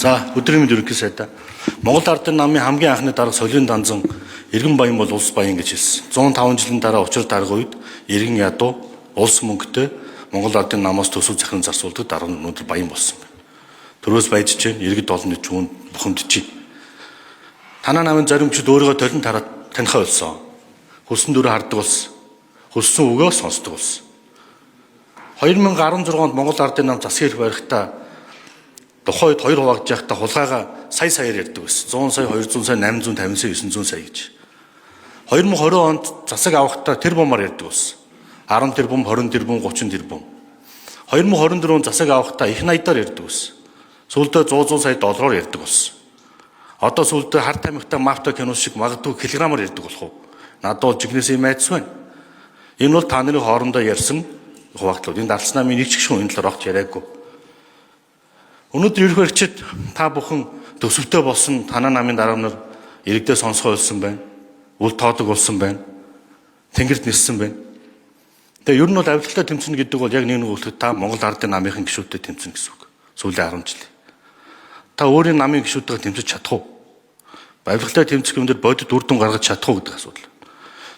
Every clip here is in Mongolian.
За, өдрийн мэнд ерөнхий сайдаа Монгол Ардын намын хамгийн анхны дарга Солийн Данзан Иргэн Баян бол улс баян гэж хэлсэн. 105 жилийн дараа учир дарга үед Иргэн ядуу улс мөнгөтэй Монгол Ардын намаас төсөв захиран зарцуулдаг дарга нь өнөөдөр баян болсон байна. Төрөөс баяжж байна. Иргэд олонны чүүнд бухимдж байна. Танаа намын заримчид өөрийгөө толин тараад танихаа болсон. Хөлсөн дөрөв харддаг болсон. Хөлсөн өгөө сонсдог болсон. 2016 онд Монгол Ардын нам засгийн эрх барихтаа тухайд 2 хуваагдж байхдаа хулгайгаа саяар ярьдаг байсан. 100 сая, 200 сая, 850 сая, 900 сая гэж. 2020 онд засаг авахдаа тэр бомоор ярьдаг болсон. 10 тэрбум, 20 тэрбум, 30 тэрбум. 2024 онд засаг авахдаа их найдаар ярьдаг болсон. Сүүлдээ 100 сая доллараар ярьдаг болсон. Одоо сүүлдээ хар тамхитай мафта кино шиг магадгүй килограммаар ярьдаг болох уу? Надад бол жигнэсээ майдс байна. Энэ бол та нарын хоорондоо ярьсан хуваагтлууд. Энэ даралц намын нэг ч гүшүүн энэ талаар огт яриаггүй. Өнөөдөр ирэх баригчид та бүхэн төсөвтэй болсон танаа намын дарга нар иргэдээ сонсгоо болсон байна. Үл тоодог болсон байна. Тэнгэрт ниссэн байна. Тэгээ ер нь бол авилгалтай тэмцэнэ гэдэг бол яг нэг үлдэхэд та Монгол Ардын намынхын гишүүдтэй тэмцэнэ гэсэн үг. Сүүлийн 10 жил. Та өөрийн намын гишүүдтэйгээ тэмцэж чадах уу? Авилгалтай тэмцэх юм дээр бодит үр дүн гаргаж чадах уу гэдэг асуудал.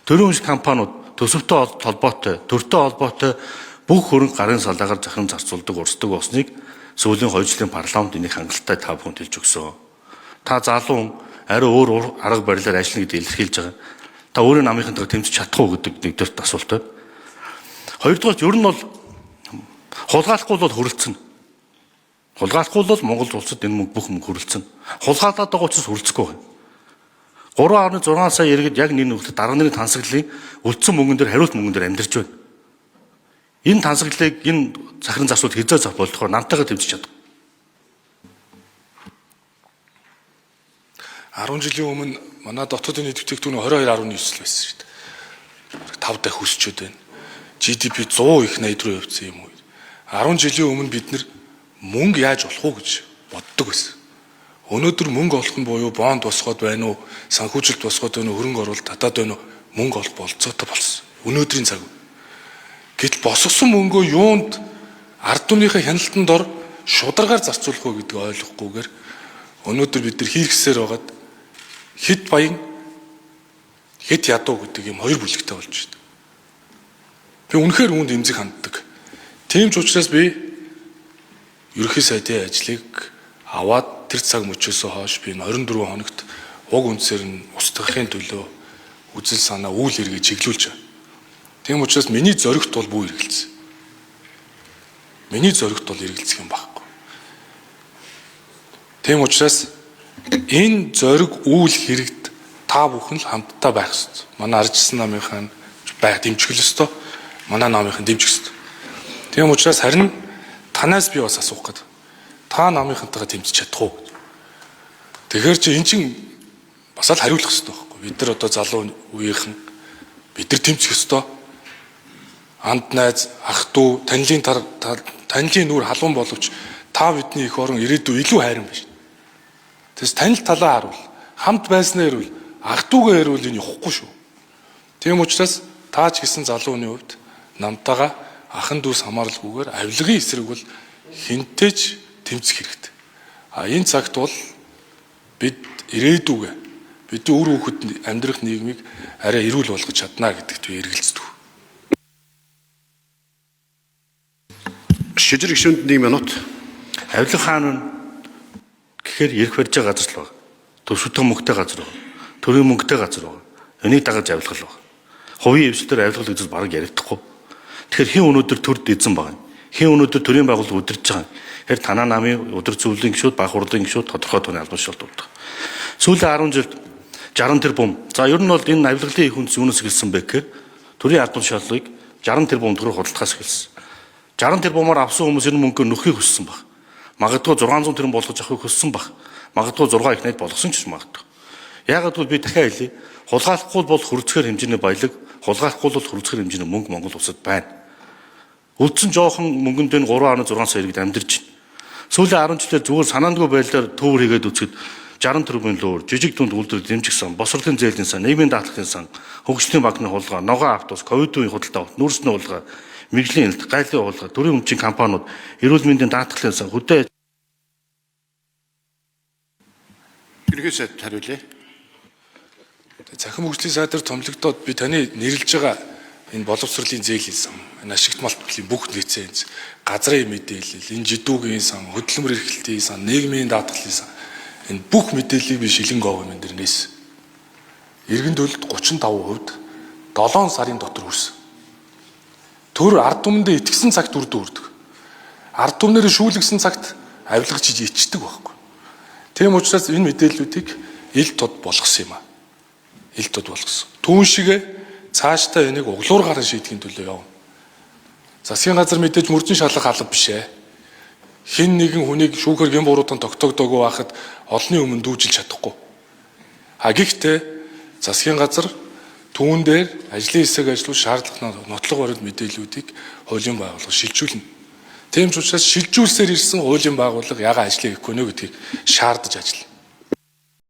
Төрийн өмч компаниуд төсөвтэй холбоотой, төртэй холбоотой бүх хөрөнгө гарын салаагаар захиран зарцуулдаг, урсдаг болсныг сүүлийн 2 жилийн парламент энийг хангалттай та бүхэнд хэлж өгсөн. Та залуу арай өөр арга барилаар ажиллана гэдгийг илэрхийлж байгаа. Та өөрийн намынхантайгаа тэмцэж чадах уу гэдэг нэгдүгээр асуулт байна. Хоёрдугаар ер нь бол хулгайлахгүй бол хөрөлцөн. Хулгайлахгүй бол Монгол улсад энэ мөнгө бүх мөнгө хөрөлцөн. Хулгайлаад байгаа учраас хөрөлцөхгүй байна. 3.6 сая иргэд яг нэг нөхдөд дарга нарын тансаглалын үлдсэн мөнгөн дээр хариулт мөнгөн дээр амьдарч байна. Энэ тансаглалыг энэ захиран зарцуулалт хязгаар зах болдохоор намтайгаа тэмцэж чадах. 10 жилийн өмнө манай дотоодын нийт бүтээгдэхүүн 22.9 байсан шүү дээ. 5 дахь өсчөөд байна. GDP 100 их 80 руу явсан юм уу? 10 жилийн өмнө бид нэр мөнгө яаж олох уу гэж боддог байсан. Өнөөдөр мөнгө олох нь буюу бонд босгоод байна уу, санхүүжилт босгоод байна уу, хөрөнгө оруулалт татаад байна уу, мөнгө олох болцоотой болсон. Өнөөдрийн цаг. Гэтэл босгосон мөнгөө юунд ард түмнийхээ хяналтанд ор шударгаар зарцуулах уу гэдгийг ойлгохгүйгээр өнөөдөр бид нар хийргэсээр байгаад хэд баян хэд ядуу гэдэг юм хоёр бүлэгтэй болж байна. Би үнэхээр үүнд эмзэг ханддаг. Тийм ч учраас би ерөнхий сайдын ажлыг аваад тэр цаг мөчөөсөө хойш би 24 хоногт уг үндсээр нь устгахын төлөө үзэл санаа үйл хэргийг чиглүүлж байгаа. Тийм учраас миний зоригт бол бүү эргэлцсэн. Миний зоригт бол эргэлцэх юм байхгүй. Тийм учраас энэ зориг үйл хэрэгт та бүхэн л хамтдаа байх ёстой. Манай Ардчилсан намынхаа байх дэмжих ёстой. Манай намынхаа дэмжих ёстой. Тийм учраас харин танаас би бас асуух гээд. Та намынхантайгаа тэмцэж чадах уу? Тэгэхээр чи эн чин бас л хариулах ёстой байхгүй. Бид нар одоо залуу үеийнхэн бид нар тэмцэх ёстой. Анд найз, ах дүү, танилын нүур халуун боловч та бидний их орон ирээдүй илүү хайран байна. Тэс танил талаа харуул. Хамт байснаа ирвэл ах дүүгээ ирвэл энэ явахгүй шүү. Тийм учраас та ч гэсэн залууны хувьд намтайгаа ахан дүүс хамааралгүйгээр авилгын эсрэг бол хинтээж тэмцэх хэрэгтэй. Энэ цагт бол бид ирээдүгэ бидний үр хүүхэд амьдрах нийгмийг арай эрүүл болгож чадна гэдэгт би эргэлздэг. Шижир гишүүнд 1 минут. Авилга хаан нь гэхээр ирэх барьж байгаа газар л байна. Төсвөтгөн мөнгөтэй газар байна. Төрийн мөнгөтэй газар байна. Энийг дагаж авилгал байна. Хувийн эвсэлээр авилгал гэж бараг ярихдаггүй. Тэгэхээр хэн өнөөдөр төрд эзэн байгаа юм? Хэн өнөөдөр төрийн байгууллага удирдах байгаа юм? Тэгэхээр танаа намын өдөр зөвлөлийн гишүүд, баг хурлын гишүүд тодорхой тооны албан тушаалд дурдаг. Сүүлийн 10 жилд 60 тэрбум. За ер нь бол энэ авилгалын их үндэс юунаас эхэлсэн бэ гэхээр төрийн албан тушаалыг 60 тэрбум төгрөг худалдахаас эхэлсэн. 60 тэрбумаар авсан хүмүүс энэ мөнгөө нөхөхийг хүссэн баг. Магадгүй 600 тэрбум болгож авахыг хүссэн баг. Магадгүй 6 их найд болгосон ч магадгүй. Яагаад гэвэл би дахиад хэлье. Хулгайлахгүй бол хөрцгөр хэмжээний баялаг, хулгайлахгүй бол хөрцгөр хэмжээний мөнгө Монгол улсад байна. Үлдсэн жоохон мөнгөнд энэ 3.6 сая иргэд амьдарч байна. Сүүлийн 10 жилээр зүгээр санаандгүй байдлаар төвөр хийгээд үзэхэд 60 тэрбумын луур, жижиг дунд үйлдвэр дэмжигсэн, босролын зээлийн сан, нийгмийн даатгалын сан, хөгжлийн банкны хулгай, ногоон автобус, ковидын худалдаа, нүүрсний хулгай, мэргэжлийн элт, гайлын хулгай, төрийн өмчийн компаниуд, эрүүл мэндийн даатгалын сан, хөдөө Ерөнхий сайд хариулъя. Захин хөгжлийн сайдаар томилогдоод би таны нэрлэж байгаа энэ боловсролын зээлийн сан, энэ ашигт малтлын бүх лиценз, газрын мэдээлэл, энэ жидүүгийн сан, хөдөлмөр эрхлэлтийн сан, нийгмийн даатгалын сан, энэ бүх мэдээллийг би шилэн гоов юм дэрнээс эргэн төлөлд 35% 7 сарын дотор хүрсэн. Төр ард түмэндээ итгэсэн цагт үр дүрдэг. Ард түмнэрээ шүүлгсэн цагт авилгаж ичдэг байхгүй. Тийм учраас энэ мэдээллүүдийг ил тод болгосон юм аа. Ил тод болгосон. Түүн шигэ цаашдаа энийг углуур гарan шийдэхин төлөө явна. Засгийн газар мэдээж мөрдөн шалах алба биш ээ. Хин нэгэн хүнийг шүүхээр гэм буруудан тогтоогдоогүй байхад олонний өмнө дүүжилж чадахгүй. Гэхдээ засгийн газар түүн дээр ажлын хэсэг ажиллуул шаардлагатай нотлого баримт мэдээллүүдийг хуулийн байгууллага шилжүүлнэ. Тийм ч учраас шилжүүлсээр ирсэн хуулийн байгууллага яга ажлыг хийх гэнэ гэдгийг шаардаж ажиллана.